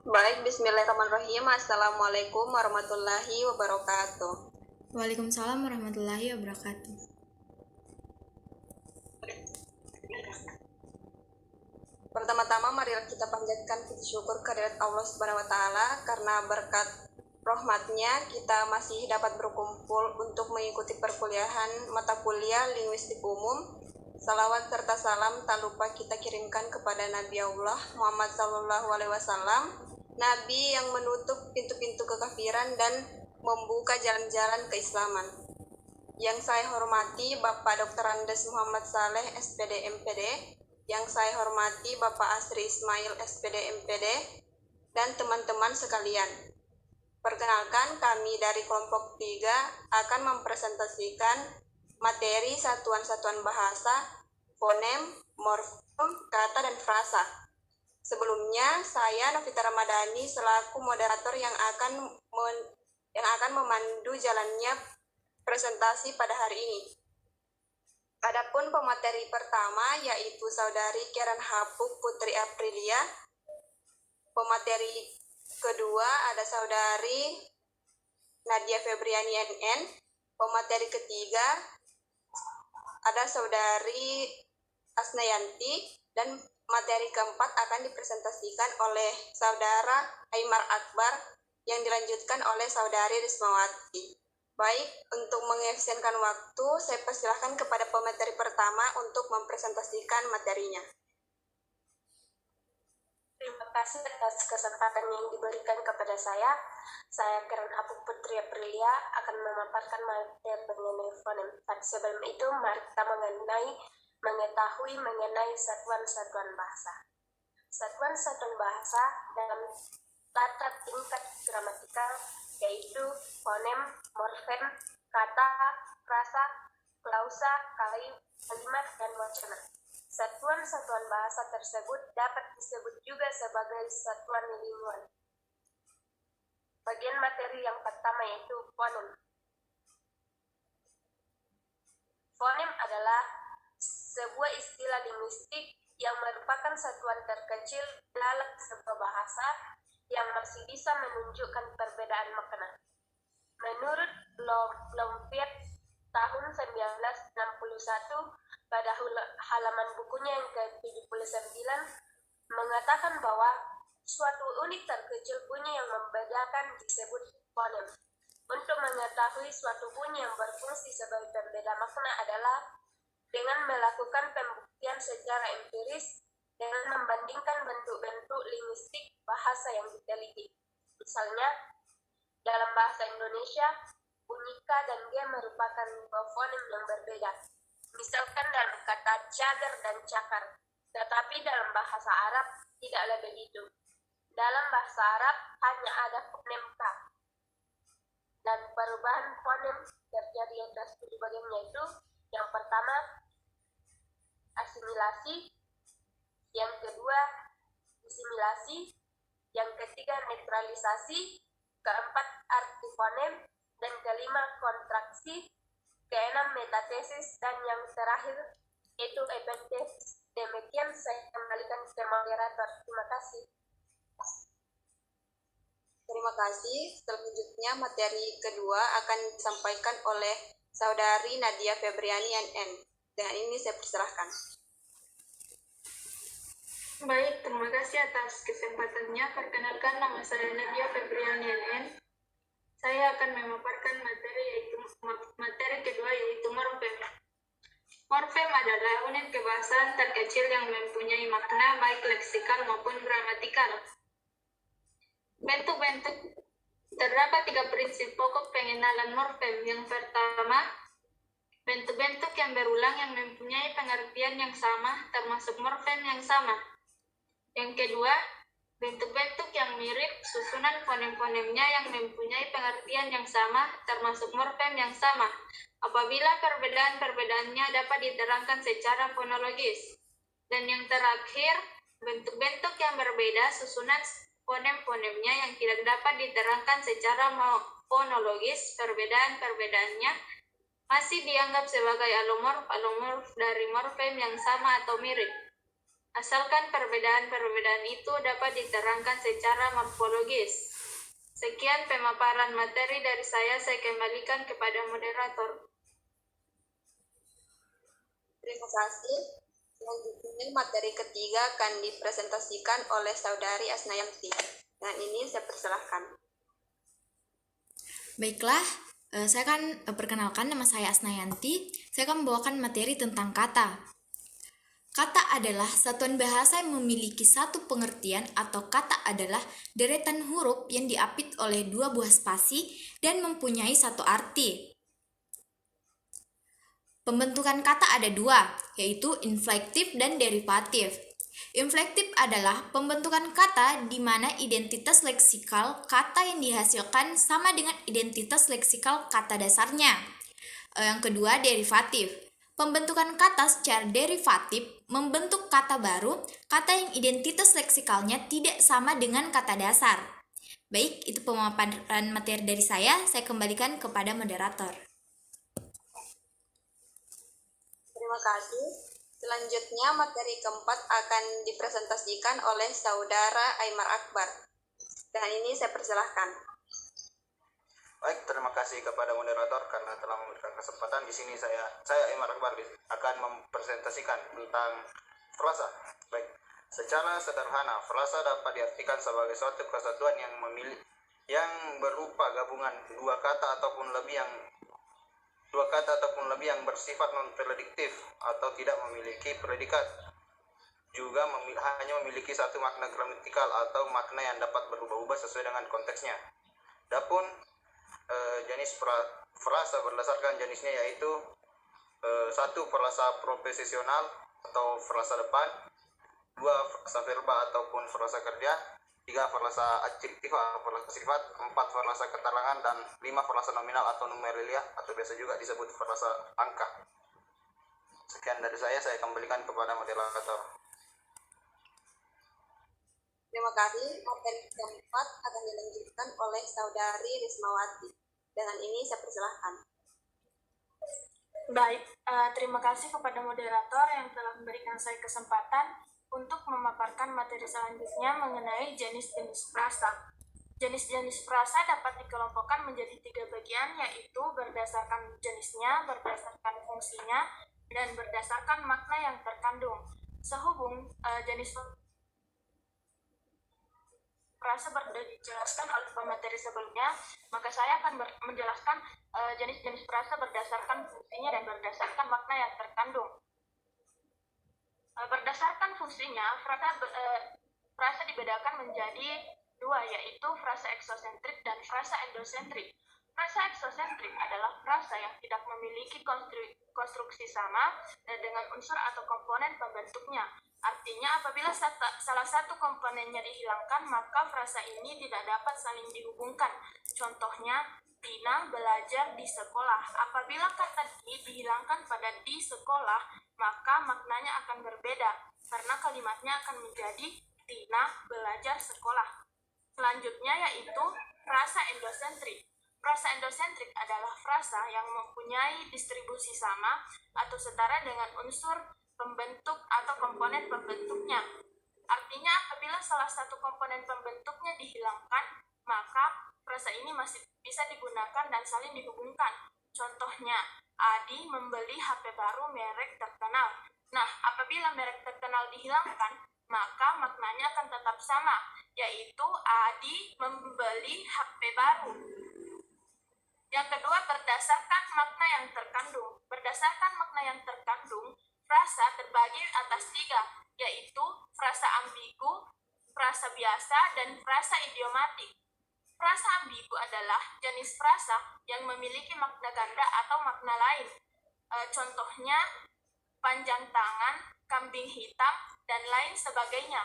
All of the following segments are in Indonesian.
Baik, bismillahirrahmanirrahim. Assalamualaikum warahmatullahi wabarakatuh. Waalaikumsalam warahmatullahi wabarakatuh. Pertama-tama mari kita panjatkan puji syukur kehadirat Allah Subhanahu wa taala karena berkat rahmatnya kita masih dapat berkumpul untuk mengikuti perkuliahan mata kuliah linguistik umum. Salawat serta salam tak lupa kita kirimkan kepada Nabi Allah Muhammad SAW, Nabi yang menutup pintu-pintu kekafiran dan membuka jalan-jalan keislaman. Yang saya hormati Bapak Dr. Andes Muhammad Saleh, SPD MPD, yang saya hormati Bapak Asri Ismail, SPD MPD, dan teman-teman sekalian. Perkenalkan, kami dari kelompok 3 akan mempresentasikan materi satuan-satuan bahasa, fonem, morfem, kata, dan frasa. Sebelumnya, saya Novita Ramadhani selaku moderator yang akan memandu jalannya presentasi pada hari ini. Adapun pemateri pertama yaitu Saudari Karen Hapuk Putri Aprilia. Pemateri kedua ada Saudari Nadia Febriani NN. Pemateri ketiga ada Saudari Asnayanti, dan materi keempat akan dipresentasikan oleh Saudara Aymar Akbar yang dilanjutkan oleh Saudari Rismawati. Baik, untuk mengefisienkan waktu, saya persilahkan kepada pemateri pertama untuk mempresentasikan materinya. Terima kasih atas kesempatan yang diberikan kepada saya. Saya Karen Hapuk Putri Aprilia akan memaparkan materi mengenai fonem. Sebelum itu, mari kita mengetahui mengenai satuan-satuan bahasa. Satuan-satuan bahasa dalam tata tingkat gramatikal yaitu fonem, morfem, kata, frasa, klausa, kalimat, dan wacana. Satuan-satuan bahasa tersebut dapat disebut juga sebagai satuan linguan. Bagian materi yang pertama yaitu fonem. Fonem adalah sebuah istilah linguistik yang merupakan satuan terkecil dalam sebuah bahasa yang masih bisa menunjukkan perbedaan makna. Menurut Bloomfield tahun 1961 pada halaman bukunya yang ke-79 mengatakan bahwa suatu unit terkecil bunyi yang membedakan disebut fonem. Untuk mengetahui suatu bunyi yang berfungsi sebagai pembeda makna adalah dengan melakukan pembuktian secara empiris dengan membandingkan bentuk-bentuk linguistik bahasa yang diteliti. Misalnya, dalam bahasa Indonesia, bunyi K dan G merupakan dua fonem yang berbeda. Misalkan dalam kata cagar dan cakar, tetapi dalam bahasa Arab tidaklah begitu. Dalam bahasa Arab hanya ada fonem K. Dan perubahan fonem terjadi atas tujuh bagian, yaitu yang pertama, asimilasi, yang kedua, disimilasi, yang ketiga, netralisasi, keempat, arti fonem, dan kelima, kontraksi, keenam, metatesis, dan yang terakhir, yaitu epentesis. Demikian saya kembalikan ke moderator. Terima kasih. Terima kasih. Selanjutnya materi kedua akan disampaikan oleh Saudari Nadia Febriani NN. Dengan ini saya persilahkan. Baik, terima kasih atas kesempatannya. Perkenalkan, nama saya Nadia Febriani NN. Saya akan memaparkan materi kedua yaitu morfem. Morfem adalah unit kebahasaan terkecil yang mempunyai makna baik leksikal maupun gramatikal. Bentuk-bentuk. Terdapat 3 prinsip pokok pengenalan morfem. Yang pertama, bentuk-bentuk yang berulang yang mempunyai pengertian yang sama, termasuk morfem yang sama. Yang kedua, bentuk-bentuk yang mirip, susunan fonem-fonemnya yang mempunyai pengertian yang sama, termasuk morfem yang sama, apabila perbedaan-perbedaannya dapat diterangkan secara fonologis. Dan yang terakhir, bentuk-bentuk yang berbeda, susunan fonem-fonemnya yang tidak dapat diterangkan secara fonologis, perbedaan-perbedaannya masih dianggap sebagai alomorf dari morfem yang sama atau mirip. asalkan perbedaan-perbedaan itu dapat diterangkan secara morfologis. Sekian pemaparan materi dari saya kembalikan kepada moderator. Terima kasih. Selanjutnya materi ketiga akan dipresentasikan oleh Saudari Asnayanti. Dan ini saya persilahkan. Baiklah, saya akan perkenalkan, nama saya Asnayanti. Saya akan membawakan materi tentang kata. Kata adalah satuan bahasa yang memiliki satu pengertian, atau kata adalah deretan huruf yang diapit oleh dua buah spasi dan mempunyai satu arti. Pembentukan kata ada dua, yaitu inflektif dan derivatif. Inflektif adalah pembentukan kata di mana identitas leksikal kata yang dihasilkan sama dengan identitas leksikal kata dasarnya. Yang kedua, derivatif. Pembentukan kata secara derivatif membentuk kata baru, kata yang identitas leksikalnya tidak sama dengan kata dasar. Baik, itu pemaparan materi dari saya kembalikan kepada moderator. Terima kasih. Selanjutnya materi keempat akan dipresentasikan oleh Saudara Aimar Akbar. Dan ini saya persilahkan. Baik, terima kasih kepada moderator karena telah memberikan kesempatan. Di sini saya Aimar Akbar akan mempresentasikan tentang frasa. Baik, secara sederhana, frasa dapat diartikan sebagai suatu kesatuan yang berupa gabungan dua kata ataupun lebih yang bersifat non-prediktif atau tidak memiliki predikat. Juga hanya memiliki satu makna gramatikal atau makna yang dapat berubah-ubah sesuai dengan konteksnya. Adapun jenis frasa berdasarkan jenisnya yaitu satu, frasa proposisional atau frasa depan, dua, frasa verba ataupun frasa kerja, tiga, frasa adjektif atau frasa sifat, empat, frasa keterangan, dan lima, frasa nominal atau numeralia atau biasa juga disebut frasa angka. Sekian dari saya kembalikan kepada moderator. Terima kasih. Materi keempat akan dilanjutkan oleh Saudari Rismawati. Dengan ini saya persilahkan. Baik, terima kasih kepada moderator yang telah memberikan saya kesempatan untuk memaparkan materi selanjutnya mengenai jenis-jenis frasa. Jenis-jenis frasa dapat dikelompokkan menjadi tiga bagian, yaitu berdasarkan jenisnya, berdasarkan fungsinya, dan berdasarkan makna yang terkandung. Sehubung jenis frasa sudah dijelaskan oleh pemateri sebelumnya, maka saya akan menjelaskan jenis-jenis frasa berdasarkan fungsinya dan berdasarkan makna yang terkandung. Berdasarkan fungsinya, frasa dibedakan menjadi dua, yaitu frasa eksosentrik dan frasa endosentrik. Frasa eksosentrik adalah frasa yang tidak memiliki konstruksi sama dengan unsur atau komponen pembentuknya. Artinya, apabila salah satu komponennya dihilangkan, maka frasa ini tidak dapat saling dihubungkan. Contohnya, Tina belajar di sekolah. Apabila kata di dihilangkan pada di sekolah, maka maknanya akan berbeda, karena kalimatnya akan menjadi Tina belajar sekolah. Selanjutnya yaitu frasa endosentrik. Frasa endosentrik adalah frasa yang mempunyai distribusi sama atau setara dengan unsur pembentuk atau komponen pembentuknya. Artinya, apabila salah satu komponen pembentuknya dihilangkan, maka frasa ini masih bisa digunakan dan saling dihubungkan. Contohnya, Adi membeli HP baru merek terkenal. Nah, apabila merek terkenal dihilangkan, maka maknanya akan tetap sama, yaitu Adi membeli HP baru. Yang kedua, berdasarkan makna yang terkandung. Berdasarkan makna yang terkandung, frasa terbagi atas tiga, yaitu frasa ambigu, frasa biasa, dan frasa idiomatik. Frasa ambigu adalah jenis frasa yang memiliki makna ganda atau makna lain. Contohnya, panjang tangan, kambing hitam, dan lain sebagainya.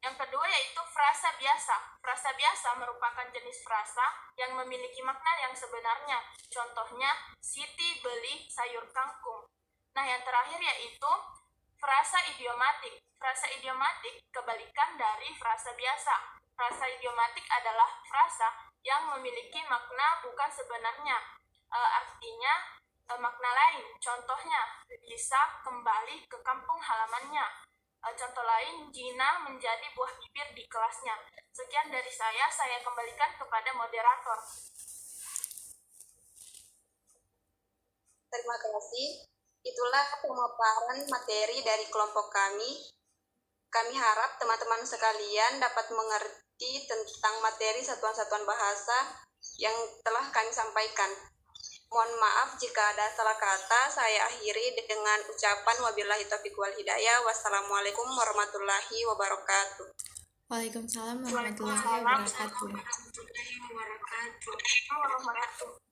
Yang kedua yaitu frasa biasa. Frasa biasa merupakan jenis frasa yang memiliki makna yang sebenarnya. Contohnya, Siti beli sayur kangkung. Nah, yang terakhir yaitu frasa idiomatik. Frasa idiomatik kebalikan dari frasa biasa. Frasa idiomatik adalah frasa yang memiliki makna bukan sebenarnya. Artinya makna lain. Contohnya, bisa kembali ke kampung halamannya. Contoh lain, Gina menjadi buah bibir di kelasnya. Sekian dari saya kembalikan kepada moderator. Terima kasih. Itulah pemaparan materi dari kelompok kami. Kami harap teman-teman sekalian dapat mengerti tentang materi satuan-satuan bahasa yang telah kami sampaikan. Mohon maaf jika ada salah kata. Saya akhiri dengan ucapan wabillahi taufiq wal hidayah. Wassalamualaikum warahmatullahi wabarakatuh. Waalaikumsalam warahmatullahi wabarakatuh. Warahmatullahi wabarakatuh.